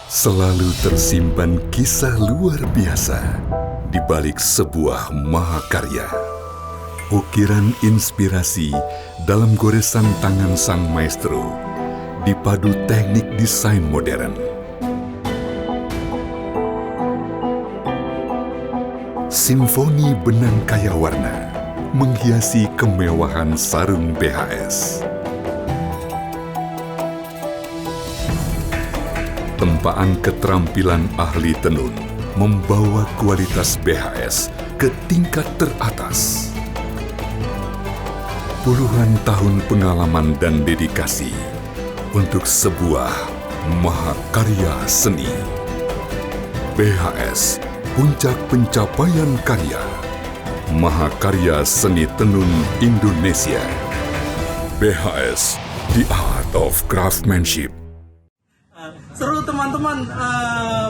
Selalu tersimpan kisah luar biasa di balik sebuah mahakarya. Ukiran inspirasi dalam goresan tangan sang maestro, dipadu teknik desain modern. Simfoni benang kaya warna menghiasi kemewahan sarung BHS. Tempaan keterampilan ahli tenun membawa kualitas BHS ke tingkat teratas. Puluhan tahun pengalaman dan dedikasi untuk sebuah mahakarya seni. BHS, puncak pencapaian karya. Mahakarya Seni Tenun Indonesia. BHS, The Art of Craftsmanship. Seru teman-teman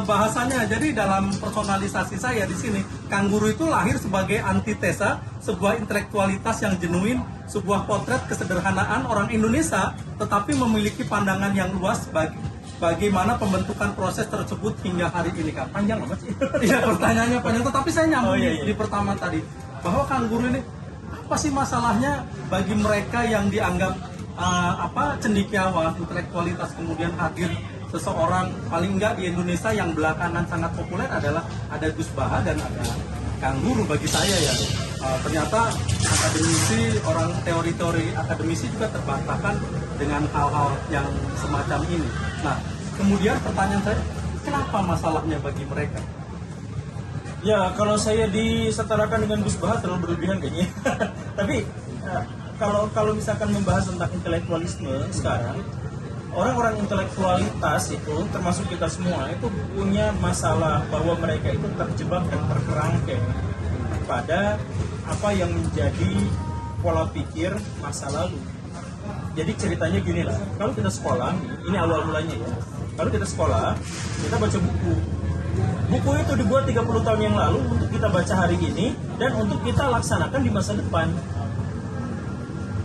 bahasanya. Jadi dalam personalisasi saya di sini, Kang Guru itu lahir sebagai antitesa sebuah intelektualitas yang genuin, sebuah potret kesederhanaan orang Indonesia, tetapi memiliki pandangan yang luas bagaimana pembentukan proses tersebut hingga hari ini. Kang, panjang apa sih? Iya, pertanyaannya panjang, tetapi saya nyambung di pertama tadi bahwa Kang Guru ini apa sih masalahnya bagi mereka yang dianggap cendekiawan, intelektualitas, kemudian hadir seseorang paling enggak di Indonesia yang belakangan sangat populer adalah ada Gus Baha dan ada Kang Guru. Bagi saya ya ternyata akademisi, orang teori-teori akademisi juga terbantahkan dengan hal-hal yang semacam ini. Nah, kemudian pertanyaan saya, kenapa masalahnya bagi mereka? Ya, kalau saya disetarakan dengan Gus Baha terlalu berlebihan kayaknya. Tapi kalau misalkan membahas tentang intelektualisme sekarang, orang-orang intelektualitas itu, termasuk kita semua, itu punya masalah bahwa mereka itu terjebak dan terperangkap pada apa yang menjadi pola pikir masa lalu. Jadi ceritanya gini lah, kalau kita sekolah, ini awal mulanya ya, kalau kita sekolah, kita baca buku. Buku itu dibuat 30 tahun yang lalu untuk kita baca hari ini dan untuk kita laksanakan di masa depan.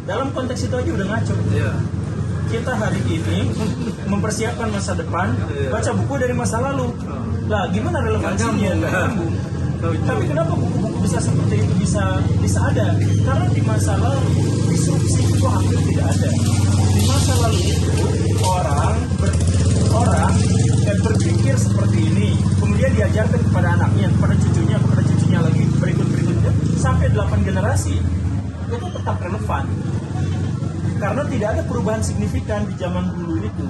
Dalam konteks itu aja udah ngaco. Iya. Kita hari ini mempersiapkan masa depan, baca buku dari masa lalu. Lah, gimana relevansinya? Nyambung. Tapi kenapa buku-buku bisa seperti itu bisa ada? Karena di masa lalu disrupsi itu hampir tidak ada. Di masa lalu itu orang berpikir seperti ini, kemudian diajarkan kepada anaknya, kepada cucunya lagi, berikutnya sampai 8 generasi itu tetap relevan. Karena tidak ada perubahan signifikan di zaman dulu itu.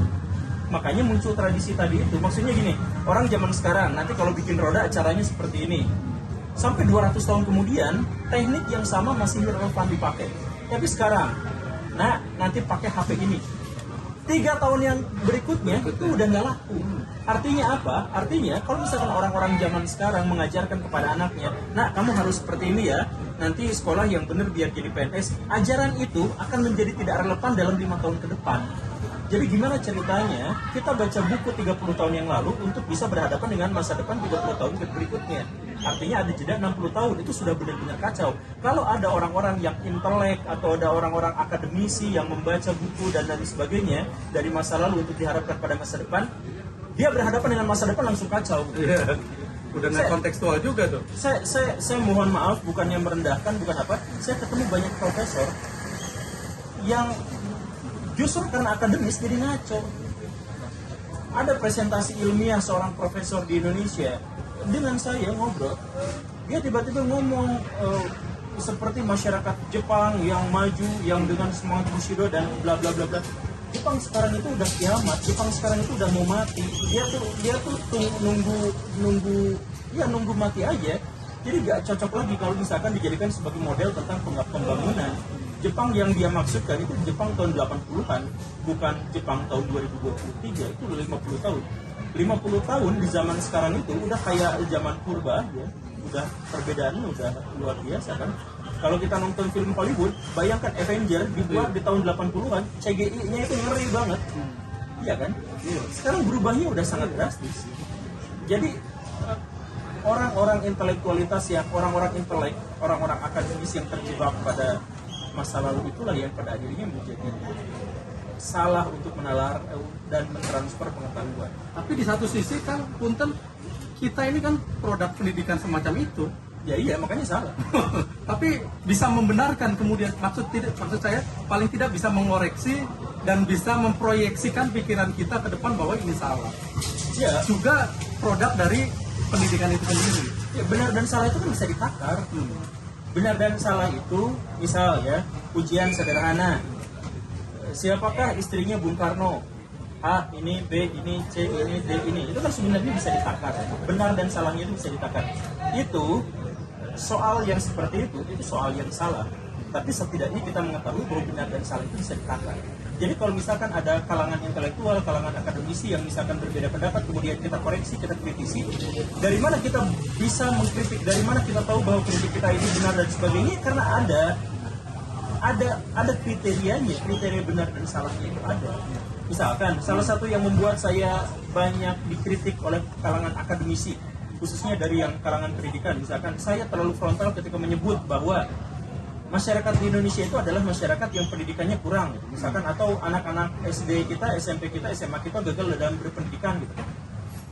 Makanya muncul tradisi tadi itu. Maksudnya gini, orang zaman sekarang nanti kalau bikin roda acaranya seperti ini. Sampai 200 tahun kemudian, teknik yang sama masih relevan dipakai. Tapi sekarang, nanti pakai HP ini. 3 tahun yang berikutnya itu udah nggak laku. Artinya apa? Artinya kalau misalkan orang-orang zaman sekarang mengajarkan kepada anaknya, kamu harus seperti ini ya, nanti sekolah yang benar biar jadi PNS, ajaran itu akan menjadi tidak relevan dalam 5 tahun ke depan. Jadi gimana ceritanya kita baca buku 30 tahun yang lalu untuk bisa berhadapan dengan masa depan 30 tahun berikutnya. Artinya ada jeda 60 tahun, itu sudah benar-benar kacau. Kalau ada orang-orang yang intelek atau ada orang-orang akademisi yang membaca buku dan lain sebagainya dari masa lalu untuk diharapkan pada masa depan, dia berhadapan dengan masa depan langsung kacau. Iya. Udah nggak kontekstual juga tuh. Saya mohon maaf, bukannya merendahkan, bukan apa. Saya ketemu banyak profesor yang justru karena akademis jadi ngaco. Ada presentasi ilmiah seorang profesor di Indonesia dengan saya ngobrol, dia tiba-tiba ngomong seperti masyarakat Jepang yang maju, yang dengan semangat Bushido dan bla bla bla bla. Jepang sekarang itu udah kiamat, Jepang sekarang itu udah mau mati. Dia tuh nunggu mati aja. Jadi gak cocok lagi kalau misalkan dijadikan sebagai model tentang pembangunan. Jepang yang dia maksudkan itu Jepang tahun 80-an, bukan Jepang tahun 2023, itu udah 50 tahun. 50 tahun di zaman sekarang itu udah kayak zaman purba ya. Udah perbedaannya udah luar biasa kan. Kalau kita nonton film Hollywood, bayangkan Avenger dibuat di tahun 80-an, CGI-nya itu ngeri banget. Iya kan? Sekarang berubahnya udah sangat drastis. Jadi orang-orang intelektualitas yang orang-orang intelek, orang-orang akademis yang terjebak pada masa lalu itulah yang pada akhirnya menjadi salah untuk menalar dan mentransfer pengetahuan. Tapi di satu sisi kan punten kita ini kan produk pendidikan semacam itu. Ya iya, makanya salah. Tapi bisa membenarkan kemudian maksud saya paling tidak bisa mengoreksi dan bisa memproyeksikan pikiran kita ke depan bahwa ini salah. Ya, Juga produk dari pendidikan itu sendiri. ya benar dan salah itu kan bisa ditakar. Benar dan salah itu, misal ya, ujian sederhana. Siapakah istrinya Bung Karno? A, ini, B, ini, C, ini, D, ini. Itu kan sebenarnya bisa ditakar. Benar dan salahnya itu bisa ditakar. Itu, soal yang seperti itu soal yang salah. Tapi setidaknya kita mengetahui bahwa benar dan salah itu bisa ditakar. Jadi kalau misalkan ada kalangan intelektual, kalangan akademisi yang misalkan berbeda pendapat, kemudian kita koreksi, kita kritisi, dari mana kita bisa mengkritik, dari mana kita tahu bahwa kritik kita ini benar dan sebagainya, karena ada kriterianya, kriteria benar dan salahnya itu ada. Misalkan salah satu yang membuat saya banyak dikritik oleh kalangan akademisi, khususnya dari yang kalangan pendidikan, misalkan saya terlalu frontal ketika menyebut bahwa masyarakat di Indonesia itu adalah masyarakat yang pendidikannya kurang, misalkan, atau anak-anak SD kita, SMP kita, SMA kita gagal dalam berpendidikan gitu.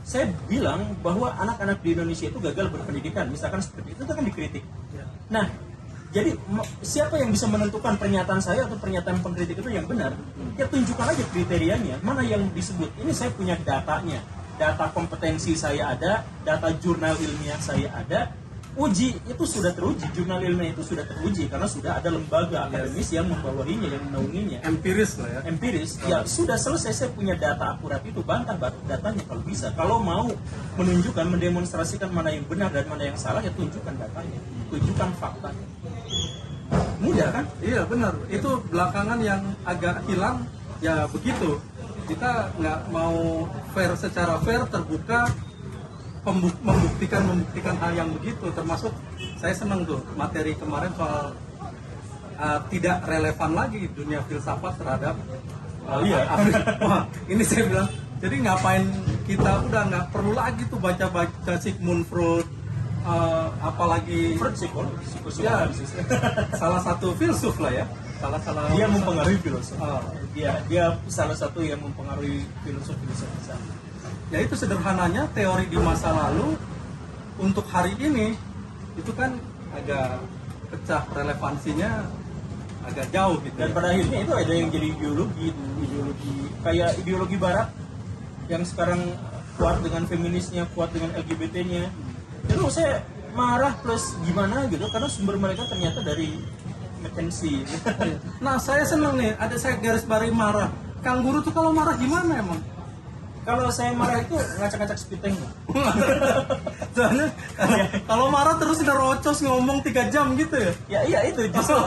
Saya bilang bahwa anak-anak di Indonesia itu gagal berpendidikan, misalkan seperti itu kan dikritik. Nah, jadi siapa yang bisa menentukan pernyataan saya atau pernyataan pengkritik itu yang benar? Ya tunjukkan aja kriterianya, mana yang disebut. Ini saya punya datanya, data kompetensi saya ada, data jurnal ilmiah saya ada. Uji itu sudah teruji, jurnal ilmiah itu sudah teruji karena sudah ada lembaga akademis yang membawahinya, yang menaunginya. Empiris lah ya. Empiris, ya sudah selesai, saya punya data akurat itu, bantah datanya kalau bisa. Kalau mau menunjukkan, mendemonstrasikan mana yang benar dan mana yang salah, ya tunjukkan datanya, tunjukkan faktanya. Mudah kan? Iya benar. Itu belakangan yang agak hilang ya begitu. Kita nggak mau fair secara fair, terbuka, membuktikan hal yang begitu. Termasuk saya senang tuh materi kemarin soal tidak relevan lagi dunia filsafat terhadap Wah, ini saya bilang jadi ngapain kita udah nggak perlu lagi tuh baca Sigmund Freud, apalagi Freud ya, salah satu filsuf lah ya, salah dia mempengaruhi filosof. Oh. Dia salah satu yang mempengaruhi filosof besar. Ya itu sederhananya teori di masa lalu untuk hari ini itu kan agak pecah, relevansinya agak jauh gitu. Dan pada akhirnya itu ada yang jadi ideologi kayak ideologi barat yang sekarang kuat dengan feminisnya, kuat dengan LGBT-nya. Itu saya marah plus gimana gitu karena sumber mereka ternyata dari McKinsey. Nah saya seneng nih, ada saya garis bawahi marah. Kang Guru tuh kalau marah gimana emang? Kalau saya marah itu ngacak-ngacak spiteng. Soalnya kalau marah terus nerocos ngomong 3 jam gitu ya? Ya iya itu justru.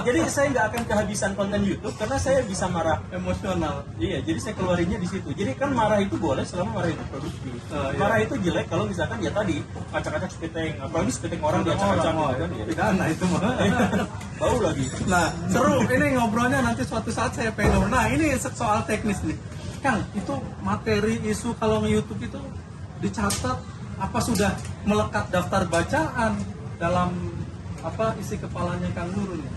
jadi saya nggak akan kehabisan konten YouTube karena saya bisa marah Emosional. Iya, jadi saya keluarinnya di situ. Jadi kan marah itu boleh selama marah itu produktif. Iya. Marah itu jelek kalau misalkan ya tadi acak-acak spiteng, apalagi spiteng orang dia acak-acak gitu kan. Ya. Pidana itu mah. Bau lagi. Nah seru, ini ngobrolnya nanti suatu saat saya pengen. Nah ini soal teknis nih. Kang, itu materi isu kalau nge-YouTube itu dicatat apa sudah melekat daftar bacaan dalam apa isi kepalanya Kang Guru nih?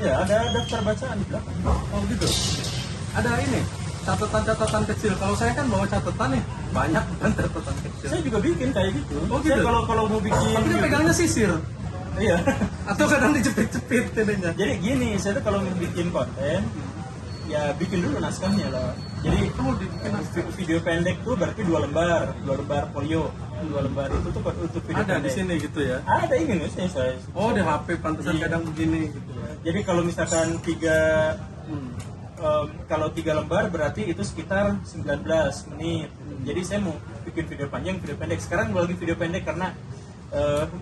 Ya, ada daftar bacaan di belakang. Oh gitu. Ada ini catatan-catatan kecil. Kalau saya kan bawa catatan nih, banyak kan catatan kecil. Saya juga bikin kayak gitu. Oh, gitu? Saya kalau mau bikin Tapi dia pegangnya sisir. Iya. Atau kadang dijepit-jepit ininya. Jadi gini, saya tuh kalau mau bikin konten ya bikin dulu naskahnya lah. Jadi video pendek tuh berarti 2 lembar folio. 2 lembar itu tuh untuk video Ada pendek. di sini gitu ya. Ada ini nih saya. Oh, di HP pantesan Iya. kadang begini gitu ya. Jadi kalau misalkan 3 lembar berarti itu sekitar 19 menit. Jadi saya mau bikin video panjang, video pendek. Sekarang lagi video pendek karena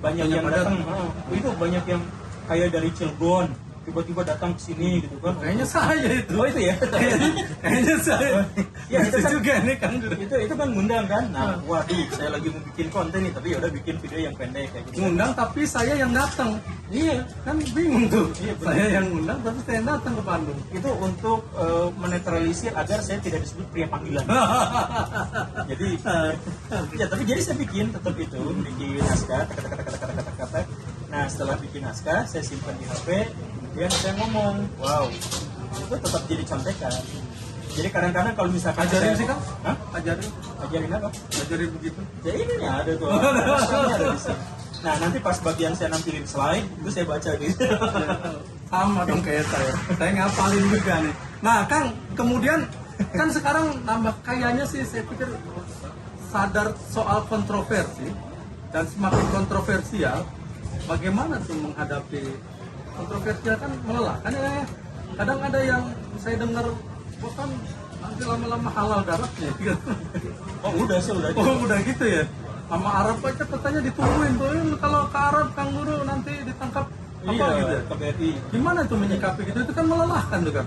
banyak yang padat. datang. Itu banyak yang kayak dari Cilegon tiba-tiba datang ke sini gitu kan. Kayaknya saya itu. Oh itu ya. Kayaknya saya. Ya, Itu itu kan- juga nih Kang Guru. itu kan ngundang kan. Nah, waduh, saya lagi mau bikin konten nih, tapi ya udah bikin video yang pendek kayak gitu. Ngundang tapi saya yang datang. Iya, Kan bingung tuh. Iya, benar. Saya yang ngundang tapi saya yang datang ke Bandung. itu untuk menetralisir agar saya tidak disebut pria panggilan. Jadi ya tapi jadi saya bikin tetap itu, bikin naskah kata-kata. Nah, setelah bikin naskah saya simpan di HP, kemudian saya ngomong, wow, itu tetap jadi contekan. Jadi kadang-kadang kalau misalkan Ajarin saya- sih Kang. Hah? Ajarin apa? ajarin begitu. Ya ini nih ada tuh. Rasanya ada di sini. Nah nanti pas bagian saya nampilin slide itu saya baca gitu. Sama dong kayak saya ngapalin juga nih. Nah Kang, kemudian kan sekarang nambah kayaknya sih saya pikir sadar soal kontroversi dan semakin kontroversial. Bagaimana tuh menghadapi kontroversial kan melelahkan ya. Kadang ada yang saya dengar bahkan nanti lama-lama halal daratnya gitu. Oh udah sih udah. Oh udah gitu ya. Sama Arab aja katanya ditungguin tuh. Kalau ke Arab Kang Guru nanti ditangkap apa Iya, gitu ya. KBRI. Gimana tuh menyikapi gitu? Itu kan melelahkan tuh kan.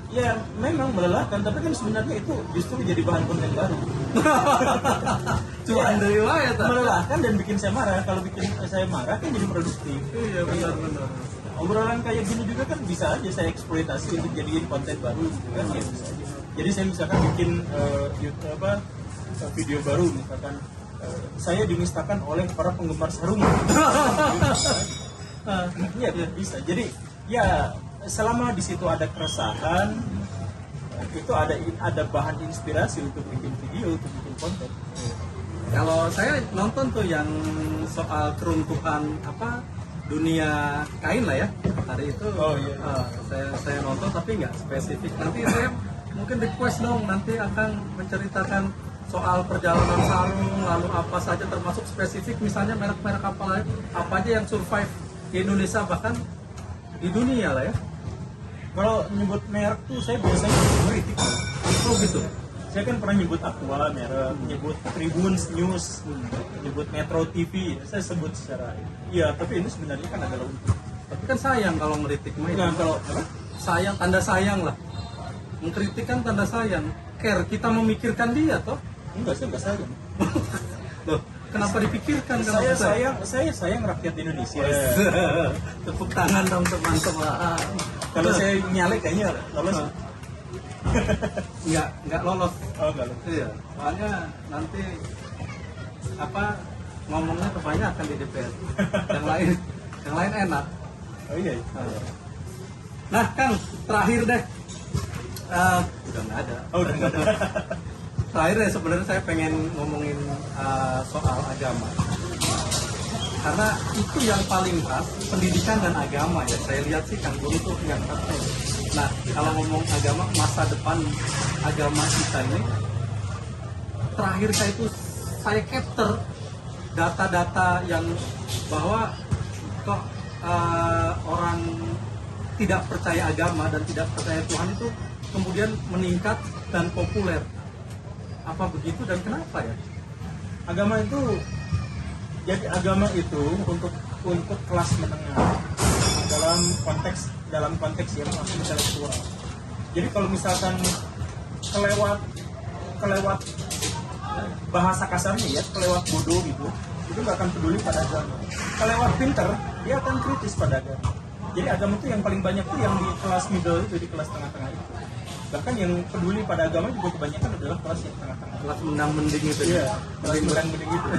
Ya memang melelahkan, tapi kan sebenarnya itu justru jadi bahan konten baru. Cuman dari riwayat. Melelahkan dan bikin saya marah. Kalau bikin saya marah kan jadi produktif. Iya benar-benar. Obrolan kayak gini juga kan bisa aja saya eksploitasi untuk jadiin konten baru gitu kan ya bisa aja. Jadi saya misalkan bikin video baru misalkan saya dinistakan oleh para penggemar sarung. Iya bisa. Jadi ya selama di situ ada keresahan itu ada bahan inspirasi untuk bikin video, untuk bikin konten. Kalau saya nonton tuh yang soal keruntuhan apa dunia kain lah ya hari itu. Oh, iya. Saya nonton tapi nggak spesifik. Nanti saya mungkin request dong nanti akan menceritakan soal perjalanan sarung lalu apa saja termasuk spesifik misalnya merek-merek apa aja yang survive di Indonesia bahkan di dunia lah ya. Kalau nyebut merek tuh saya biasanya kritik. Oh gitu. Saya kan pernah nyebut Aqua merek, nyebut Tribun News, nyebut Metro TV, saya sebut secara iya, tapi ini sebenarnya kan adalah untuk. Tapi kan sayang kalau ngeritik mah itu. Nah, kalau apa? Sayang, tanda sayang lah. Mengkritik kan tanda sayang. Care, kita memikirkan dia toh. Enggak, saya enggak sayang. Loh, kenapa dipikirkan? Saya sayang rakyat Indonesia. Tepuk tangan dong teman-teman. Kalau saya nyalek kayaknya lolos. Nggak lolos. Oh, enggak lolos. Iya, soalnya nanti apa ngomongnya kebanyakan di DPR. yang lain enak. Oh iya. Nah, Kang, terakhir deh. Udah nggak ada. Oh, udah enggak ada. Terakhir deh sebenarnya saya pengen ngomongin soal agama. Karena itu yang paling khas, pendidikan dan agama ya. Saya lihat sih Kang Guru tuh yang khas. Nah, kalau ngomong agama, masa depan agama kita ini, terakhir saya capture data-data yang bahwa kok orang tidak percaya agama dan tidak percaya Tuhan itu kemudian meningkat dan populer. Apa begitu dan kenapa ya? Agama itu untuk kelas menengah dalam konteks yang masih intelektual. Jadi kalau misalkan kelewat bahasa kasarnya ya, kelewat bodoh gitu, itu nggak akan peduli pada agama. Kelewat pinter, dia akan kritis pada agama. Jadi agama itu yang paling banyak tuh yang di kelas middle itu, di kelas tengah-tengah itu. Bahkan yang peduli pada agama juga kebanyakan adalah kelas yang tengah-tengah. Kelas menang-mending itu. Iya, kelas menengah itu.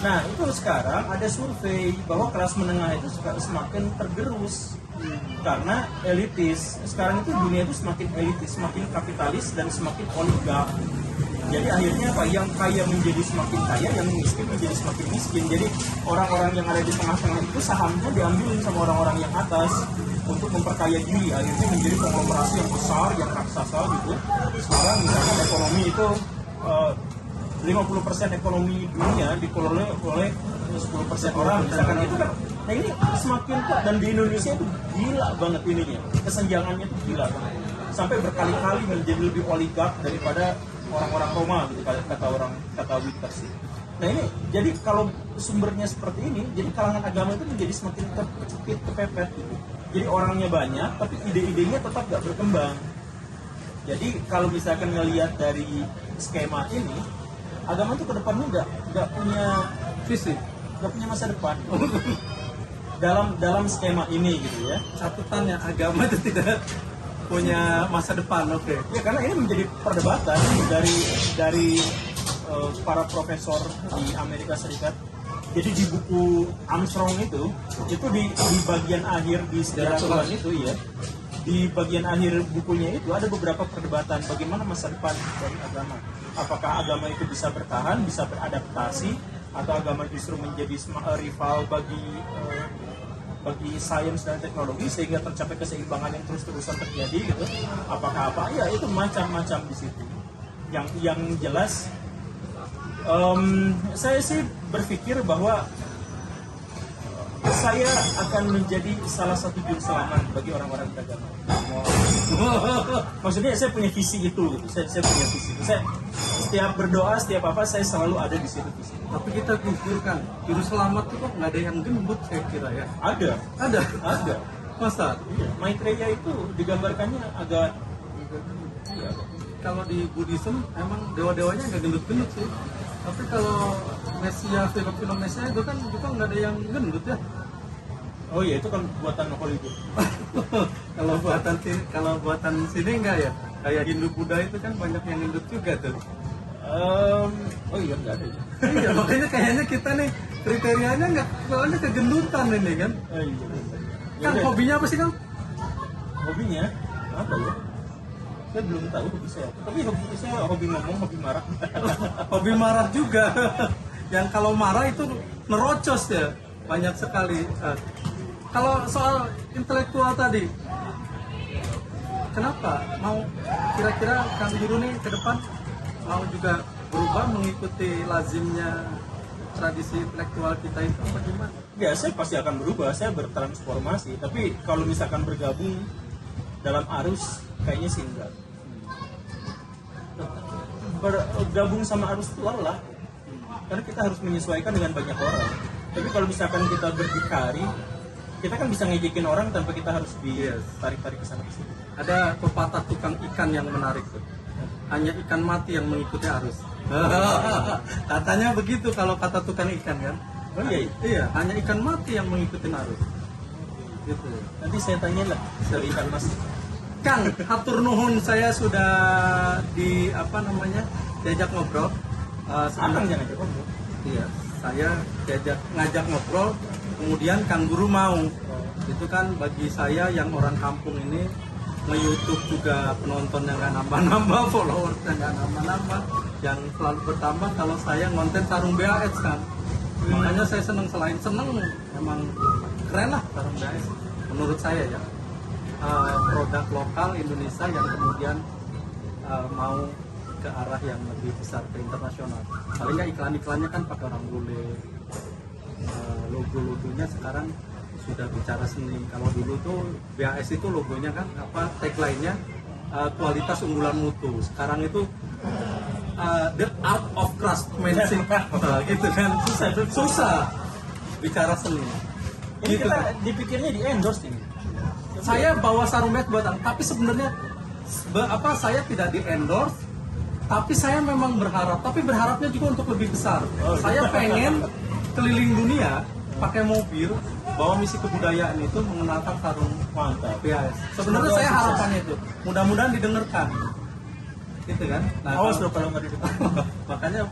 Nah, itu sekarang ada survei bahwa kelas menengah itu semakin tergerus karena elitis. Sekarang itu dunia itu semakin elitis, semakin kapitalis dan semakin oligark. Jadi akhirnya apa? Yang kaya menjadi semakin kaya, yang miskin menjadi semakin miskin. Jadi orang-orang yang ada di tengah-tengah itu sahamnya diambilin sama orang-orang yang atas untuk memperkaya diri. Akhirnya menjadi konglomerasi yang besar, yang raksasa gitu. Sekarang misalkan ekonomi itu 50% ekonomi dunia dikelola oleh 10% orang misalkan itu kan. Nah ini semakin kuat dan di Indonesia itu gila banget ininya, kesenjangannya itu gila banget sampai berkali-kali menjadi lebih oligark daripada orang-orang Roma gitu kata Witters. Nah ini jadi kalau sumbernya seperti ini, jadi kalangan agama itu menjadi semakin terkejepit, kepepet gitu. Jadi orangnya banyak tapi ide-idenya tetap gak berkembang. Jadi kalau misalkan ngelihat dari skema ini, agama itu kedepannya nggak punya visi, nggak punya masa depan. dalam skema ini gitu ya. Catatannya agama itu tidak punya masa depan, oke. Ya karena ini menjadi perdebatan dari para profesor di Amerika Serikat. Jadi di buku Armstrong itu di bagian akhir di sejarah Tuhan itu ya, di bagian akhir bukunya itu ada beberapa perdebatan bagaimana masa depan dari agama. Apakah agama itu bisa bertahan, bisa beradaptasi, atau agama justru menjadi rival bagi sains dan teknologi sehingga tercapai keseimbangan yang terus-terusan terjadi gitu. Apakah apa? Ya itu macam-macam di situ. Yang jelas saya sih berpikir bahwa saya akan menjadi salah satu juru selamat bagi orang-orang beragama. Maksudnya saya punya visi itu gitu. Saya punya visi itu. Saya setiap berdoa, setiap apa, saya selalu ada di situ. Tapi kita gugurkan juru selamat itu kok nggak ada yang gendut saya kira ya. Ada. Masa? Iya. Maitreya itu digambarkannya agak iya. Kalau di Buddhism emang dewa-dewanya nggak gendut-gendut sih. Tapi kalau Mesia, film-film Mesia itu kan juga nggak ada yang gendut ya. Oh iya, itu kan buatan Hollywood. kalau buatan sini enggak ya. Kayak Hindu Buddha itu kan banyak yang gendut juga tuh. Oh iya, nggak ada ya. Iya, makanya kayaknya kita nih kriterianya nggak, soalnya kegendutan ini kan. Iya. Kan hobinya apa sih Kang? Hobinya apa ya? Saya belum tahu hobi saya. Tapi hobi saya hobi ngomong, hobi marah. Hobi marah juga. Yang kalau marah itu nerocos ya, banyak sekali. Kalau soal intelektual tadi, kenapa mau kira-kira Kang Guru nih ke depan mau juga berubah mengikuti lazimnya tradisi intelektual kita itu apa gimana? Ya, saya pasti akan berubah, saya bertransformasi. Tapi kalau misalkan bergabung dalam arus, kayaknya sih enggak. Bergabung sama arus itu lelah, karena kita harus menyesuaikan dengan banyak orang. Tapi kalau misalkan kita berdikari, kita kan bisa ngejekin orang tanpa kita harus ditarik-tarik ke sana ke sini. Ada pepatah tukang ikan yang menarik tuh. Hanya ikan mati yang mengikuti arus. Katanya begitu kalau kata tukang ikan kan. Oh iya. Iya, hanya ikan mati yang mengikuti arus. Gitu. Nanti saya tanya lah dari ikan mas. Kang, hatur nuhun, saya sudah diajak ngobrol. Akang jangan jawab. Iya, saya ngajak ngobrol, kemudian Kang Guru mau. Itu kan bagi saya yang orang kampung ini, nge-YouTube juga penontonnya nggak nambah-nambah, followersnya nggak nambah-nambah, yang selalu bertambah kalau saya ngonten sarung BAS kan. Makanya saya seneng, selain seneng, emang keren lah sarung BAS menurut saya ya. Produk lokal Indonesia yang kemudian mau ke arah yang lebih besar, ke internasional. Paling nggak iklan-iklannya kan pakai orang bule, logo-logonya sekarang sudah bicara seni. Kalau dulu tuh BAS itu logonya kan tagline-nya kualitas unggulan mutu. Sekarang itu the art of craftsmanship gitu kan. Susah bicara seni. Ini Gitu. kita dipikirnya di endorse ini. Saya bawa sarung BAS buatan, tapi sebenarnya saya tidak di endorse, tapi saya memang berharap, tapi berharapnya juga untuk lebih besar. Saya pengen keliling dunia pakai mobil, bawa misi kebudayaan itu mengenalkan sarung Mantap. BAS. Sebenarnya saya harapannya itu, mudah-mudahan didengarkan, gitu kan? Awas loh kalau nggak didengar. Makanya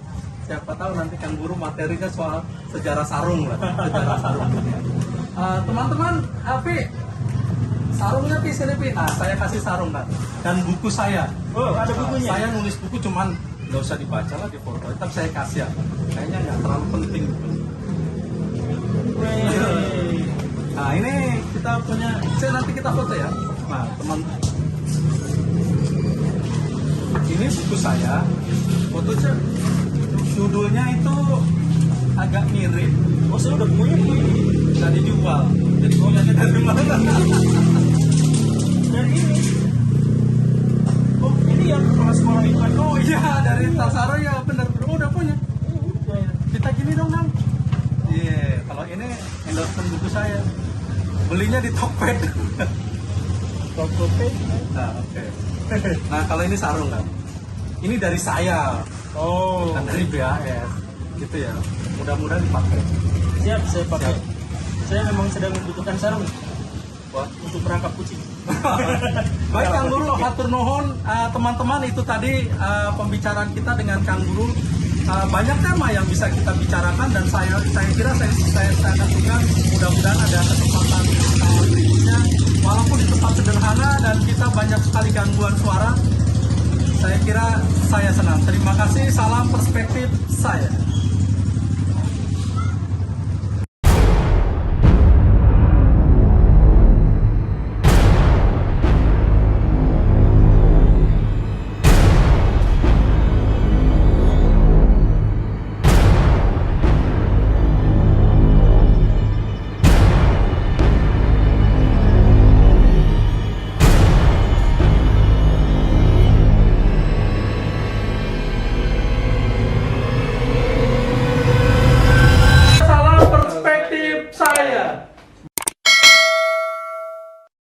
siapa tahu nanti Kang Guru materinya soal sejarah sarung lah, sejarah sarung. Teman-teman, sarungnya sini Pi. Saya kasih sarung kan, dan buku saya. Oh, ada bukunya. Saya nulis buku cuman nggak usah dibaca lah di foto, tapi saya kasih ya. Kayaknya nggak terlalu penting. Nah ini kita punya, nanti kita foto ya. Nah teman, ini buku saya, fotonya, judulnya itu agak mirip. Oh, saya udah punya ini. Nggak dijual, jadi punyanya dari mana? Dari ini. Oh, ini yang kepala sekolah itu kan. Oh iya, dari Tasaro ya benar. Oh udah punya. Kita gini dong Nang. Iya, kalau ini endorsement buku saya. Belinya di Tokped. Tokped. Nah, oke. Nah, kalau ini sarung kan. Ini dari saya, Oh. bukan dari BAS. Gitu ya. Mudah-mudahan dipakai. Siap, saya pakai. Siap. Saya memang sedang membutuhkan sarung Wah. untuk merangkap kucing. Baik Kang Guru, hatur nuhun. Teman-teman, itu tadi pembicaraan kita dengan Kang Guru. Banyak tema yang bisa kita bicarakan, dan saya kira saya akan juga mudah-mudahan ada kesempatan berikutnya. walaupun di tempat sederhana dan kita banyak sekali gangguan suara, saya kira saya senang. Terima kasih, salam perspektif saya.